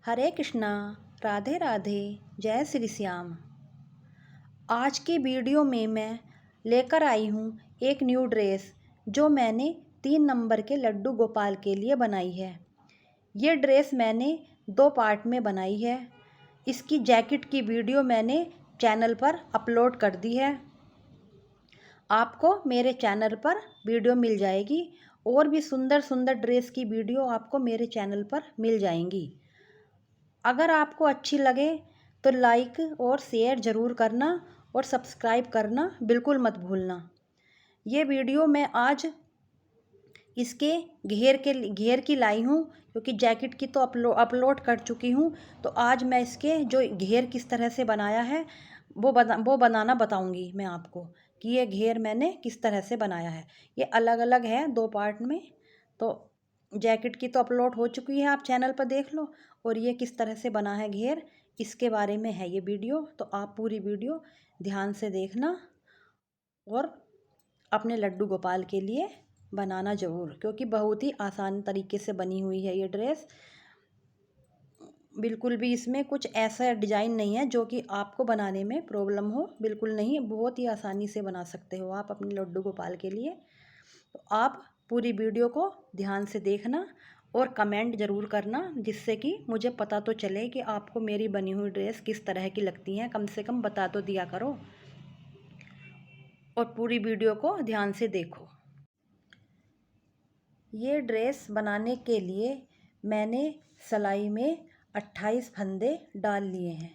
हरे कृष्णा, राधे राधे, जय श्री श्याम। आज की वीडियो में मैं लेकर आई हूँ एक न्यू ड्रेस जो मैंने 3 नंबर के लड्डू गोपाल के लिए बनाई है। ये ड्रेस मैंने 2 पार्ट में बनाई है। इसकी जैकेट की वीडियो मैंने चैनल पर अपलोड कर दी है। आपको मेरे चैनल पर वीडियो मिल जाएगी और भी सुंदर सुंदर ड्रेस की वीडियो आपको मेरे चैनल पर मिल जाएंगी। अगर आपको अच्छी लगे तो लाइक और शेयर ज़रूर करना और सब्सक्राइब करना बिल्कुल मत भूलना। ये वीडियो मैं आज इसके घेर की लाई हूँ, क्योंकि जैकेट की तो अपलोड कर चुकी हूँ। तो आज मैं इसके जो घेर किस तरह से बनाया है वो बनाना बताऊँगी मैं आपको कि ये घेर मैंने किस तरह से बनाया है। ये अलग अलग है 2 पार्ट में। तो जैकेट की तो अपलोड हो चुकी है, आप चैनल पर देख लो। और ये किस तरह से बना है घेर, इसके बारे में है ये वीडियो। तो आप पूरी वीडियो ध्यान से देखना और अपने लड्डू गोपाल के लिए बनाना ज़रूर, क्योंकि बहुत ही आसान तरीके से बनी हुई है ये ड्रेस। बिल्कुल भी इसमें कुछ ऐसा डिज़ाइन नहीं है जो कि आपको बनाने में प्रॉब्लम हो, बिल्कुल नहीं। बहुत ही आसानी से बना सकते हो आप अपने लड्डू गोपाल के लिए। तो आप पूरी वीडियो को ध्यान से देखना और कमेंट ज़रूर करना, जिससे कि मुझे पता तो चले कि आपको मेरी बनी हुई ड्रेस किस तरह की लगती हैं। कम से कम बता तो दिया करो और पूरी वीडियो को ध्यान से देखो। ये ड्रेस बनाने के लिए मैंने सिलाई में 28 फंदे डाल लिए हैं।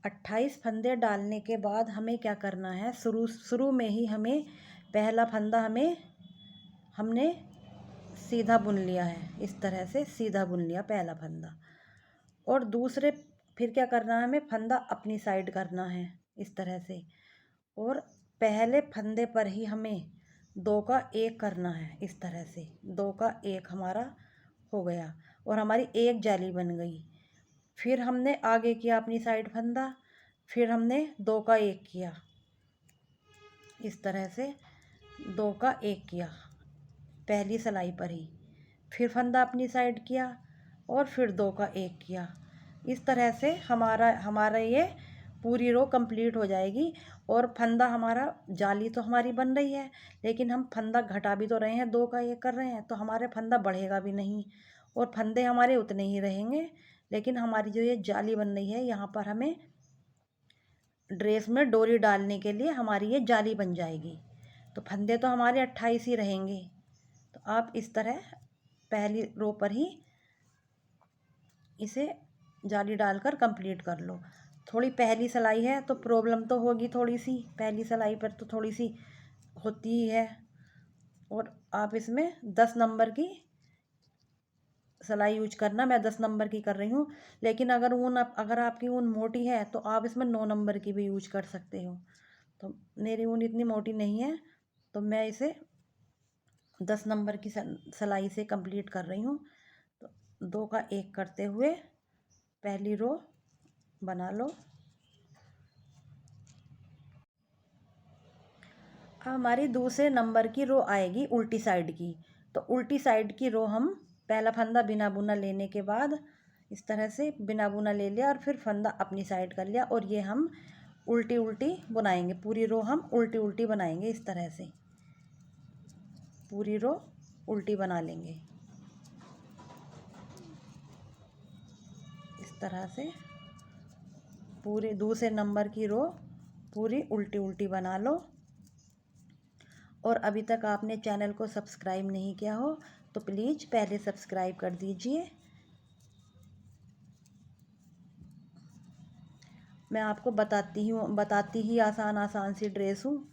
28 फंदे डालने के बाद हमें क्या करना है, शुरू में ही हमें पहला फंदा हमने सीधा बुन लिया है। इस तरह से सीधा बुन लिया पहला फंदा। और दूसरे फिर क्या करना है, हमें फंदा अपनी साइड करना है इस तरह से। और पहले फंदे पर ही हमें 2 का 1 करना है। इस तरह से 2 का 1 हमारा हो गया और हमारी एक जाली बन गई। फिर हमने आगे किया अपनी साइड फंदा, फिर हमने 2 का 1 किया। इस तरह से 2 का 1 किया पहली सिलाई पर ही। फिर फंदा अपनी साइड किया और फिर 2 का 1 किया। इस तरह से हमारा ये पूरी रो कंप्लीट हो जाएगी। और फंदा हमारा, जाली तो हमारी बन रही है, लेकिन हम फंदा घटा भी तो रहे हैं, 2 का 1 कर रहे हैं, तो हमारे फंदा बढ़ेगा भी नहीं और फंदे हमारे उतने ही रहेंगे। लेकिन हमारी जो ये जाली बन रही है, यहाँ पर हमें ड्रेस में डोरी डालने के लिए हमारी ये जाली बन जाएगी। तो फंदे तो हमारे 28 ही रहेंगे। तो आप इस तरह पहली रो पर ही इसे जाली डालकर कंप्लीट कर लो। थोड़ी पहली सिलाई है तो प्रॉब्लम तो होगी थोड़ी सी, पहली सिलाई पर तो थोड़ी सी होती ही है। और आप इसमें 10 नंबर की सिलाई यूज करना। मैं 10 नंबर की कर रही हूँ, लेकिन अगर आपकी ऊन मोटी है तो आप इसमें 9 नंबर की भी यूज कर सकते हो। तो मेरी ऊन इतनी मोटी नहीं है, तो मैं इसे 10 नंबर की सिलाई से कंप्लीट कर रही हूँ। तो 2 का 1 करते हुए पहली रो बना लो। अब हमारी दूसरे नंबर की रो आएगी उल्टी साइड की। तो उल्टी साइड की रो हम पहला फंदा बिना बुना लेने के बाद इस तरह से बिना बुना ले लिया और फिर फंदा अपनी साइड कर लिया। और ये हम उल्टी उल्टी बुनाएंगे, पूरी रो हम उल्टी उल्टी बनाएंगे। इस तरह से पूरी रो उल्टी बना लेंगे। इस तरह से पूरे दूसरे नंबर की रो पूरी उल्टी उल्टी बना लो। और अभी तक आपने चैनल को सब्सक्राइब नहीं किया हो तो प्लीज़ पहले सब्सक्राइब कर दीजिए। मैं आपको बताती ही आसान सी ड्रेस हूँ,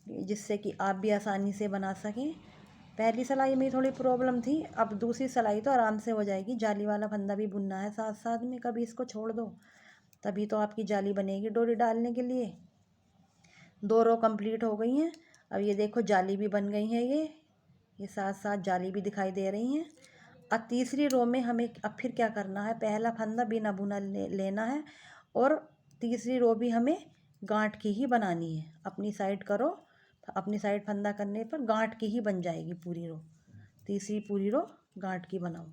जिससे कि आप भी आसानी से बना सकें। पहली सिलाई में थोड़ी प्रॉब्लम थी, अब दूसरी सिलाई तो आराम से हो जाएगी। जाली वाला फंदा भी बुनना है साथ साथ में, कभी इसको छोड़ दो तभी तो आपकी जाली बनेगी डोरी डालने के लिए। 2 रो कंप्लीट हो गई हैं। अब ये देखो जाली भी बन गई है। ये साथ साथ जाली भी दिखाई दे रही हैं। अब तीसरी रो में हमें अब फिर क्या करना है, पहला फंदा बिना बुना लेना है और तीसरी रो भी हमें गांठ की ही बनानी है। अपनी साइड करो, अपनी साइड फंदा करने पर गांठ की ही बन जाएगी पूरी रो। तीसरी पूरी रो गांठ की बनाओ।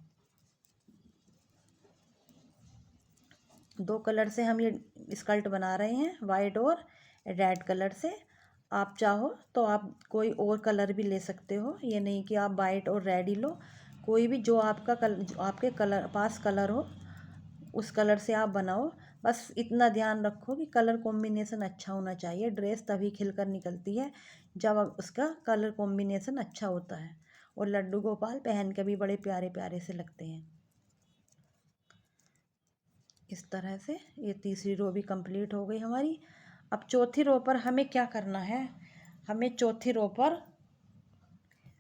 दो कलर से हम ये स्कर्ट बना रहे हैं, वाइट और रेड कलर से। आप चाहो तो आप कोई और कलर भी ले सकते हो, ये नहीं कि आप वाइट और रेड ही लो। कोई भी जो आपके कलर पास कलर हो उस कलर से आप बनाओ। बस इतना ध्यान रखो कि कलर कॉम्बिनेशन अच्छा होना चाहिए। ड्रेस तभी खिलकर निकलती है जब उसका कलर कॉम्बिनेशन अच्छा होता है। और लड्डू गोपाल पहन के भी बड़े प्यारे प्यारे से लगते हैं। इस तरह से ये तीसरी रो भी कंप्लीट हो गई हमारी। अब चौथी रो पर हमें क्या करना है, हमें चौथी रो पर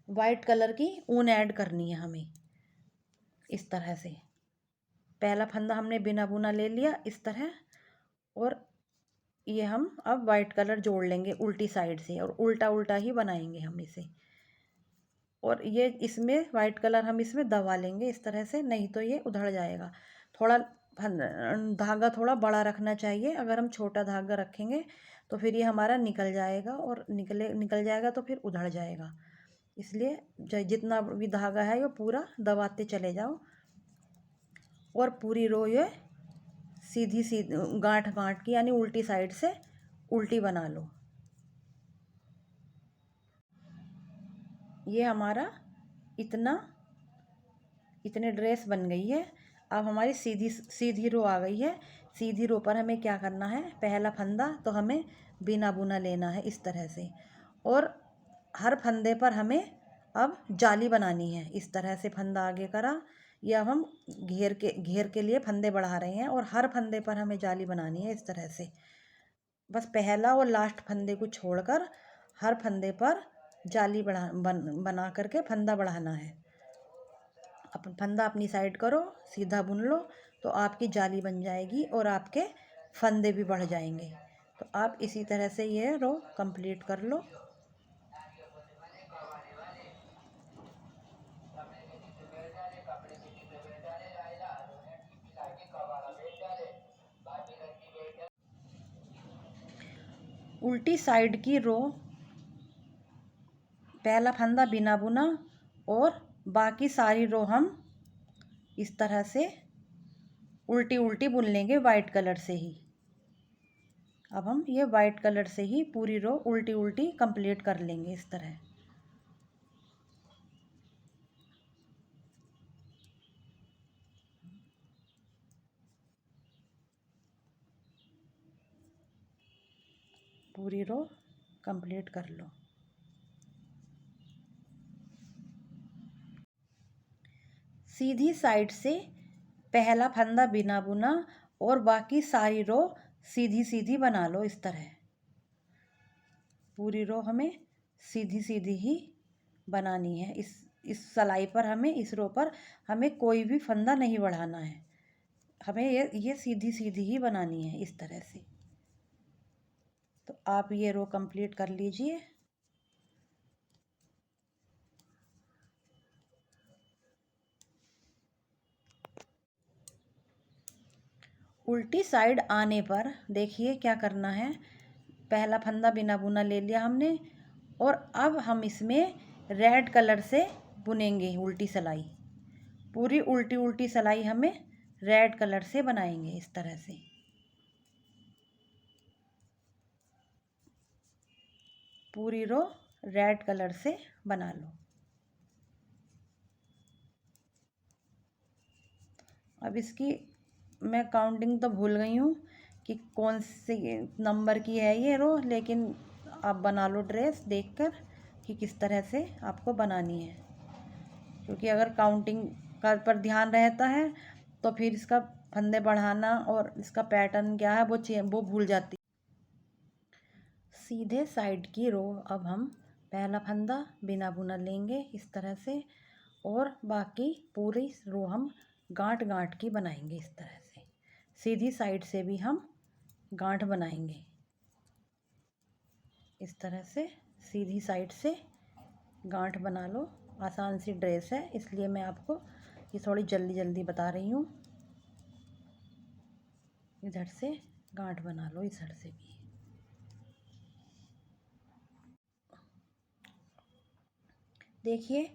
वाइट कलर की ऊन ऐड करनी है हमें। इस तरह से पहला फंदा हमने बिना बुना ले लिया इस तरह, और ये हम अब वाइट कलर जोड़ लेंगे उल्टी साइड से, और उल्टा उल्टा ही बनाएंगे हम इसे। और ये इसमें वाइट कलर हम इसमें दबा लेंगे इस तरह से, नहीं तो ये उधड़ जाएगा। थोड़ा धागा थोड़ा बड़ा रखना चाहिए। अगर हम छोटा धागा रखेंगे तो फिर ये हमारा निकल जाएगा, और निकल जाएगा तो फिर उधड़ जाएगा। इसलिए जितना भी धागा है ये पूरा दबाते चले जाओ, और पूरी रो ये सीधी सीधी गांठ गांठ की यानी उल्टी साइड से उल्टी बना लो। ये हमारा इतने ड्रेस बन गई है। अब हमारी सीधी सीधी रो आ गई है। सीधी रो पर हमें क्या करना है, पहला फंदा तो हमें बिना बुना लेना है इस तरह से, और हर फंदे पर हमें अब जाली बनानी है। इस तरह से फंदा आगे करा, ये अब हम घेर के लिए फंदे बढ़ा रहे हैं, और हर फंदे पर हमें जाली बनानी है इस तरह से। बस पहला और लास्ट फंदे को छोड़कर हर फंदे पर जाली बना करके फंदा बढ़ाना है। अपन फंदा अपनी साइड करो, सीधा बुन लो, तो आपकी जाली बन जाएगी और आपके फंदे भी बढ़ जाएंगे। तो आप इसी तरह से ये रो कंप्लीट कर लो। उल्टी साइड की रो पहला फंदा बिना बुना, और बाकी सारी रो हम इस तरह से उल्टी उल्टी बुन लेंगे वाइट कलर से ही। अब हम ये वाइट कलर से ही पूरी रो उल्टी उल्टी कंप्लीट कर लेंगे इस तरह। पूरी रो कंप्लीट कर लो। सीधी साइड से पहला फंदा बिना बुना, और बाकी सारी रो सीधी सीधी बना लो इस तरह। पूरी रो हमें सीधी सीधी ही बनानी है। इस सिलाई पर हमें, इस रो पर हमें कोई भी फंदा नहीं बढ़ाना है। हमें ये सीधी सीधी ही बनानी है इस तरह से। तो आप ये रो कंप्लीट कर लीजिए। उल्टी साइड आने पर देखिए क्या करना है। पहला फंदा बिना बुना ले लिया हमने, और अब हम इसमें रेड कलर से बुनेंगे उल्टी सिलाई। पूरी उल्टी उल्टी सिलाई हमें रेड कलर से बनाएंगे इस तरह से। पूरी रो रेड कलर से बना लो। अब इसकी मैं काउंटिंग तो भूल गई हूँ कि कौन सी नंबर की है ये रो, लेकिन आप बना लो ड्रेस देखकर कि किस तरह से आपको बनानी है। क्योंकि अगर काउंटिंग पर ध्यान रहता है तो फिर इसका फंदे बढ़ाना और इसका पैटर्न क्या है वो भूल जाती। सीधे साइड की रो अब हम पहला फंदा बिना बुना लेंगे इस तरह से, और बाकी पूरी रो हम गांठ गांठ की बनाएंगे इस तरह से। सीधी साइड से भी हम गांठ बनाएंगे इस तरह से। सीधी साइड से गांठ बना लो। आसान सी ड्रेस है इसलिए मैं आपको ये थोड़ी जल्दी जल्दी बता रही हूँ। इधर से गांठ बना लो, इधर से भी। देखिए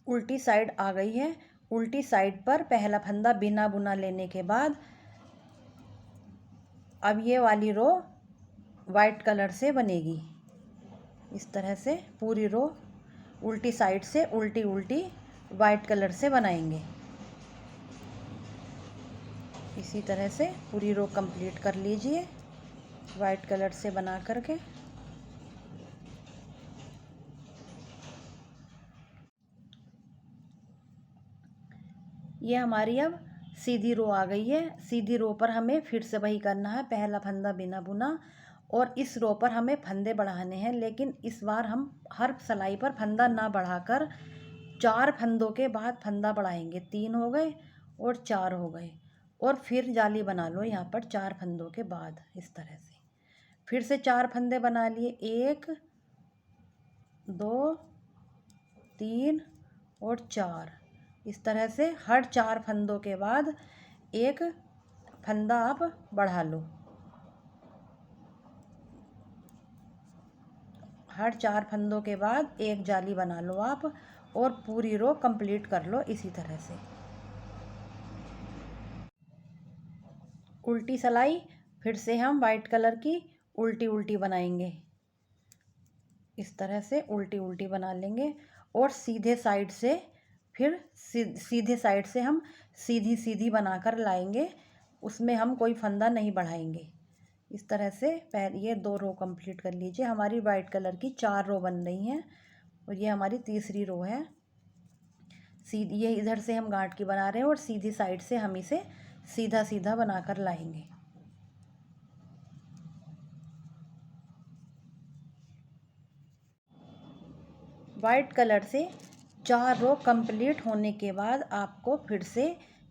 उल्टी साइड आ गई है। उल्टी साइड पर पहला फंदा बिना बुना लेने के बाद अब ये वाली रो वाइट कलर से बनेगी। इस तरह से पूरी रो उल्टी साइड से उल्टी उल्टी वाइट कलर से बनाएंगे। इसी तरह से पूरी रो कंप्लीट कर लीजिए वाइट कलर से बना करके। ये हमारी अब सीधी रो आ गई है। सीधी रो पर हमें फिर से वही करना है, पहला फंदा बिना बुना, और इस रो पर हमें फंदे बढ़ाने हैं, लेकिन इस बार हम हर सिलाई पर फंदा ना बढ़ाकर 4 फंदों के बाद फंदा बढ़ाएंगे। 3 हो गए और 4 हो गए, और फिर जाली बना लो यहाँ पर 4 फंदों के बाद। इस तरह से फिर से 4 फंदे बना लिए, 1 2 3 और 4। इस तरह से हर 4 फंदों के बाद एक फंदा आप बढ़ा लो। हर 4 फंदों के बाद एक जाली बना लो आप, और पूरी रो कंप्लीट कर लो इसी तरह से। उल्टी सिलाई फिर से हम वाइट कलर की उल्टी उल्टी बनाएंगे। इस तरह से उल्टी उल्टी बना लेंगे, और सीधे साइड से फिर सीधे साइड से हम सीधी सीधी बनाकर लाएंगे, उसमें हम कोई फंदा नहीं बढ़ाएंगे। इस तरह से पहले ये 2 रो कंप्लीट कर लीजिए। हमारी वाइट कलर की 4 रो बन रही हैं, और ये हमारी तीसरी रो है। सीधी ये इधर से हम गांठ की बना रहे हैं, और सीधी साइड से हम इसे सीधा सीधा बनाकर लाएंगे। वाइट कलर से 4 रो कंप्लीट होने के बाद आपको फिर से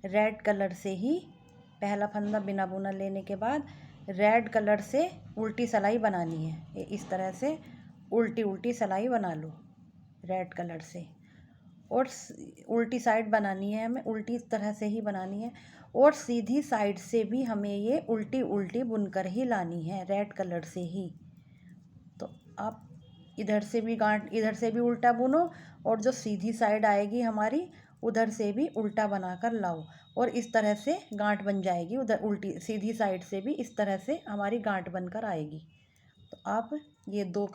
रेड कलर से ही पहला फंदा बिना बुना लेने के बाद रेड कलर से उल्टी सिलाई बनानी है। इस तरह से उल्टी उल्टी सिलाई बना लो रेड कलर से, और उल्टी साइड बनानी है हमें, उल्टी इस तरह से ही बनानी है, और सीधी साइड से भी हमें ये उल्टी उल्टी बुनकर ही लानी है रेड कलर से ही। तो आप इधर से भी गांठ, इधर से भी उल्टा बुनो, और जो सीधी साइड आएगी हमारी उधर से भी उल्टा बनाकर लाओ, और इस तरह से गांठ बन जाएगी। उधर उल्टी सीधी साइड से भी इस तरह से हमारी गांठ बनकर आएगी। तो आप ये दो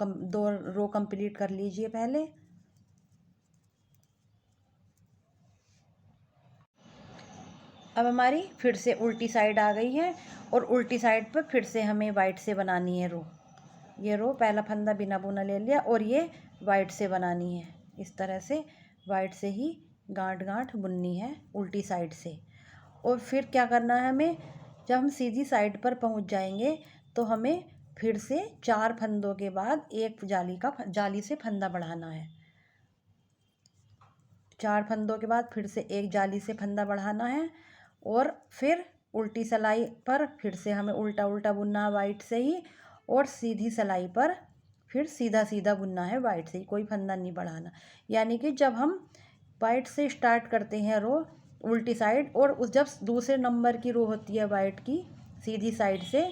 रो कंप्लीट कर लीजिए पहले। अब हमारी फिर से उल्टी साइड आ गई है, और उल्टी साइड पर फिर से हमें वाइट से बनानी है रो। ये रो पहला फंदा बिना बुना ले लिया, और ये वाइट से बनानी है। इस तरह से वाइट से ही गांठ गांठ बुननी है उल्टी साइड से। और फिर क्या करना है हमें, जब हम सीधी साइड पर पहुंच जाएंगे तो हमें फिर से 4 फंदों के बाद एक जाली से फंदा बढ़ाना है। 4 फंदों के बाद फिर से एक जाली से फंदा बढ़ाना है, और फिर उल्टी सिलाई पर फिर से हमें उल्टा उल्टा बुनना है वाइट से ही, और सीधी सिलाई पर फिर सीधा सीधा बुनना है वाइट से ही, कोई फंदा नहीं बढ़ाना। यानी कि जब हम वाइट से स्टार्ट करते हैं रो उल्टी साइड, और उस जब दूसरे नंबर की रो होती है वाइट की सीधी साइड से,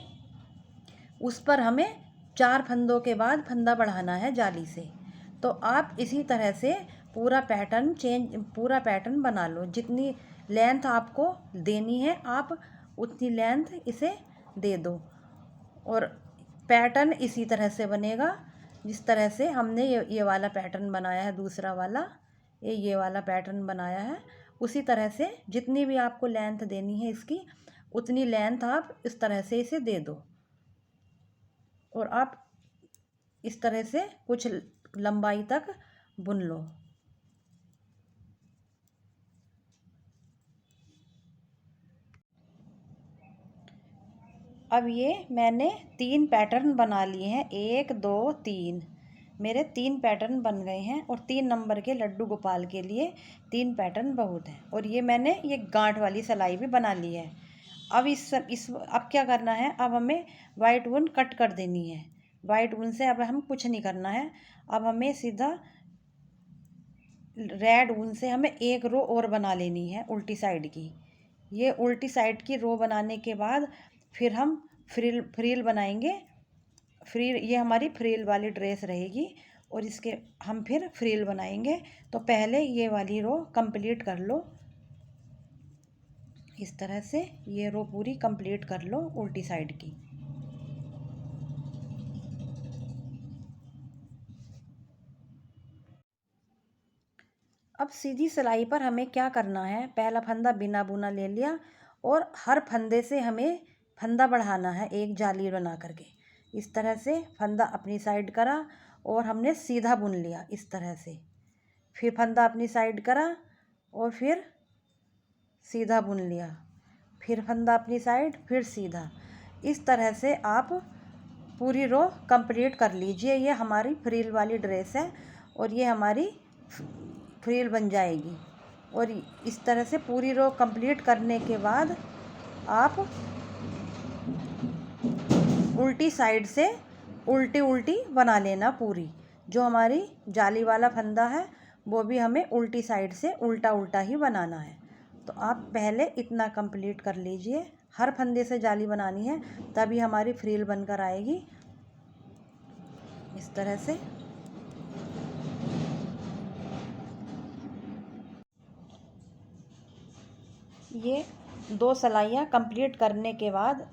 उस पर हमें 4 फंदों के बाद फंदा बढ़ाना है जाली से। तो आप इसी तरह से पूरा पैटर्न बना लो। जितनी लेंथ आपको देनी है आप उतनी लेंथ इसे दे दो, और पैटर्न इसी तरह से बनेगा जिस तरह से हमने ये वाला पैटर्न बनाया है। दूसरा वाला ये वाला पैटर्न बनाया है, उसी तरह से जितनी भी आपको लेंथ देनी है इसकी उतनी लेंथ आप इस तरह से इसे दे दो, और आप इस तरह से कुछ लंबाई तक बुन लो। अब ये मैंने 3 पैटर्न बना लिए हैं, 1 2 3। मेरे 3 पैटर्न बन गए हैं, और 3 नंबर के लड्डू गोपाल के लिए 3 पैटर्न बहुत हैं। और ये मैंने ये गांठ वाली सिलाई भी बना ली है। अब अब क्या करना है, अब हमें वाइट ऊन कट कर देनी है। वाइट ऊन से अब हम कुछ नहीं करना है। अब हमें सीधा रेड ऊन से हमें एक रो और बना लेनी है उल्टी साइड की। ये उल्टी साइड की रो बनाने के बाद फिर हम फ्रील बनाएंगे। फ्रील, ये हमारी फ्रील वाली ड्रेस रहेगी, और इसके हम फिर फ्रील बनाएंगे। तो पहले ये वाली रो कंप्लीट कर लो। इस तरह से ये रो पूरी कंप्लीट कर लो उल्टी साइड की। अब सीधी सिलाई पर हमें क्या करना है, पहला फंदा बिना बुना ले लिया और हर फंदे से हमें फंदा बढ़ाना है एक जाली बना करके। इस तरह से फंदा अपनी साइड करा और हमने सीधा बुन लिया इस तरह से। फिर फंदा अपनी साइड करा और फिर सीधा बुन लिया, फिर फंदा अपनी साइड, फिर सीधा। इस तरह से आप पूरी रो कंप्लीट कर लीजिए। ये हमारी फ्रिल वाली ड्रेस है और ये हमारी फ्रिल बन जाएगी। और इस तरह से पूरी रो कंप्लीट करने के बाद आप उल्टी साइड से उल्टी उल्टी बना लेना पूरी। जो हमारी जाली वाला फंदा है वो भी हमें उल्टी साइड से उल्टा उल्टा ही बनाना है। तो आप पहले इतना कंप्लीट कर लीजिए, हर फंदे से जाली बनानी है तभी हमारी फ्रिल बनकर आएगी इस तरह से। ये 2 सिलाइयाँ कंप्लीट करने के बाद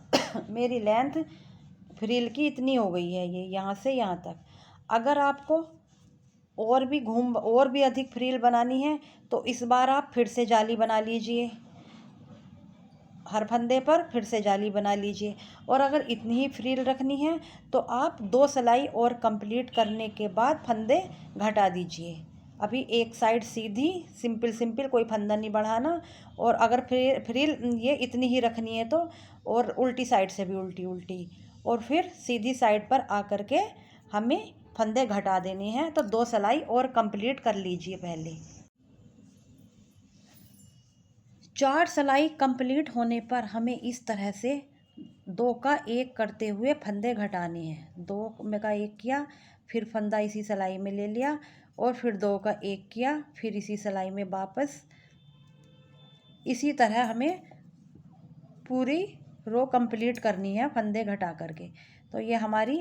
मेरी लेंथ फ्रिल की इतनी हो गई है, ये यहाँ से यहाँ तक। अगर आपको और भी अधिक फ्रिल बनानी है तो इस बार आप फिर से जाली बना लीजिए, हर फंदे पर फिर से जाली बना लीजिए। और अगर इतनी ही फ्रिल रखनी है तो आप 2 सिलाई और कंप्लीट करने के बाद फंदे घटा दीजिए। अभी एक साइड सीधी सिंपल कोई फंदा नहीं बढ़ाना। और अगर फ्रिल ये इतनी ही रखनी है तो और उल्टी साइड से भी उल्टी और फिर सीधी साइड पर आकर के हमें फंदे घटा देने हैं। तो 2 सिलाई और कंप्लीट कर लीजिए पहले। 4 सिलाई कंप्लीट होने पर हमें इस तरह से 2 का 1 करते हुए फंदे घटाने हैं। 2 में का 1 किया, फिर फंदा इसी सिलाई में ले लिया और फिर 2 का 1 किया, फिर इसी सिलाई में वापस। इसी तरह हमें पूरी रो कंप्लीट करनी है फंदे घटा करके। तो ये हमारी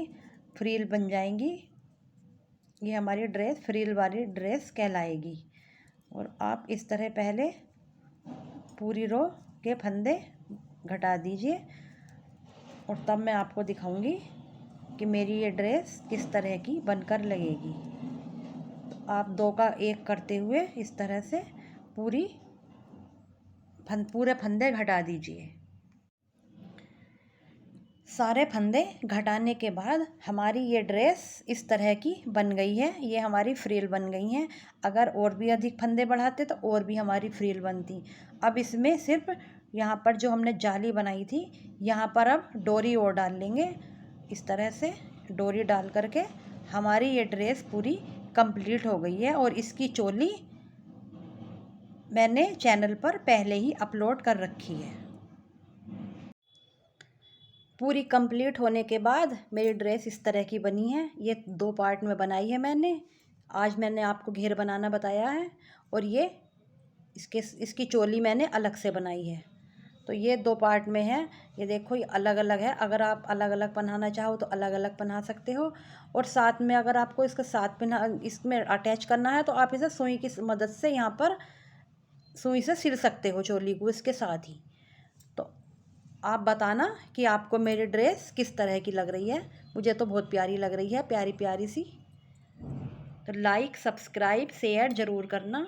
फ्रिल बन जाएंगी, ये हमारी ड्रेस फ्रिल वाली ड्रेस कहलाएगी। और आप इस तरह पहले पूरी रो के फंदे घटा दीजिए और तब मैं आपको दिखाऊंगी कि मेरी ये ड्रेस किस तरह की बनकर लगेगी। तो आप 2 का 1 करते हुए इस तरह से पूरे फंदे घटा दीजिए। सारे फंदे घटाने के बाद हमारी ये ड्रेस इस तरह की बन गई है, ये हमारी फ्रिल बन गई हैं। अगर और भी अधिक फंदे बढ़ाते तो और भी हमारी फ्रिल बनती। अब इसमें सिर्फ यहाँ पर जो हमने जाली बनाई थी यहाँ पर अब डोरी और डाल लेंगे। इस तरह से डोरी डाल करके हमारी ये ड्रेस पूरी कंप्लीट हो गई है। और इसकी चोली मैंने चैनल पर पहले ही अपलोड कर रखी है। पूरी कंप्लीट होने के बाद मेरी ड्रेस इस तरह की बनी है। ये 2 पार्ट में बनाई है मैंने। आज मैंने आपको घेर बनाना बताया है और ये इसकी चोली मैंने अलग से बनाई है। तो ये 2 पार्ट में है। ये देखो, ये अलग अलग है। अगर आप अलग अलग पहनाना चाहो तो अलग अलग पहना सकते हो। और साथ में अगर आपको इसके साथ इसमें अटैच करना है तो आप इसे सुई की मदद से यहाँ पर सुई से सिल सकते हो चोली को इसके साथ ही। तो आप बताना कि आपको मेरी ड्रेस किस तरह की लग रही है। मुझे तो बहुत प्यारी लग रही है, प्यारी प्यारी सी। तो लाइक, सब्सक्राइब, शेयर ज़रूर करना।